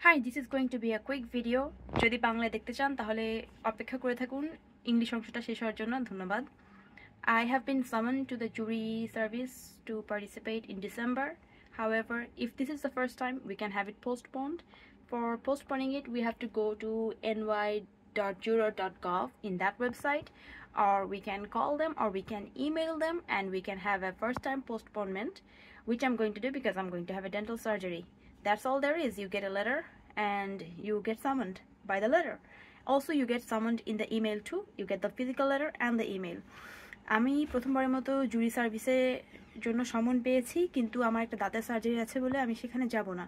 Hi, this is going to be a quick video. যদি বাংলায় দেখতে চান তাহলে অপেক্ষা করে থাকুন ইংলিশ অংশটা শেষ হওয়ার জন্য ধন্যবাদ। I have been summoned to the jury service to participate in December. However, if this is the first time, we can have it postponed. For postponing it, we have to go to ny.juror.gov in that website, or we can call them or we can email them and we can have a first time postponement, which I'm going to do because I'm going to have a dental surgery. That's all there is. You get a letter and you get summoned by the letter. Also, you get summoned in the email too. You get the physical letter and the email. আমি প্রথমবারের মতো জুরি সার্ভিসে জন্য সমন পেয়েছি, কিন্তু আমার একটা দাঁতের সার্জারি আছে বলে আমি সেখানে যাব না।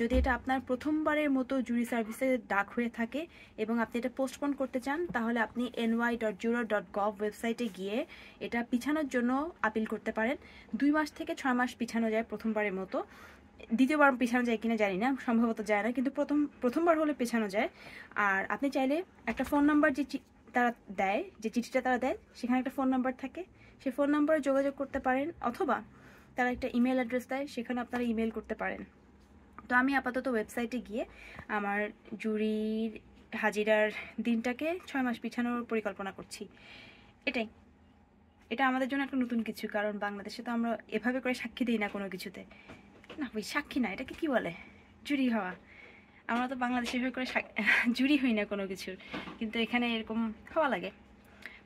যদি এটা আপনার প্রথমবারের মতো জুরি সার্ভিসে ডাক হয়ে থাকে এবং আপনি এটা পোস্টপোন করতে চান, তাহলে আপনি ny.juror.gov ওয়েবসাইটে গিয়ে এটা পিছানোর জন্য আপিল করতে পারেন। 2 মাস থেকে 6 মাস পিছানো যায় প্রথমবারের মতো। দ্বিতীয়বার পেছানো যায় কিনা জানি না, সম্ভবত যায় না, কিন্তু প্রথমবার হলে পেছানো যায়। আর আপনি চাইলে একটা ফোন নাম্বার তারা দেয়, যে চিঠিটা তারা দেয়, সেখানে একটা ফোন নাম্বার থাকে, সেই ফোন নাম্বারে যোগাযোগ করতে পারেন, অথবা তারা একটা ইমেল অ্যাড্রেস দেয়, সেখানে আপনারা ইমেল করতে পারেন। তো আমি আপাতত ওয়েবসাইটে গিয়ে আমার জুরির হাজিরার দিনটাকে 6 মাস পিছানোর পরিকল্পনা করছি। এটা আমাদের জন্য একটা নতুন কিছু, কারণ বাংলাদেশে তো আমরা এভাবে করে সাক্ষী দিই না কোনো কিছুতে। না ওই সাক্ষী না, এটাকে কি বলে, জুরি হওয়া। আমরা তো বাংলাদেশে এভাবে করে জুরি হই না কোনো কিছুর, কিন্তু এখানে এরকম হওয়া লাগে,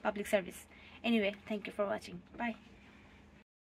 public service. Anyway, thank you for watching, by.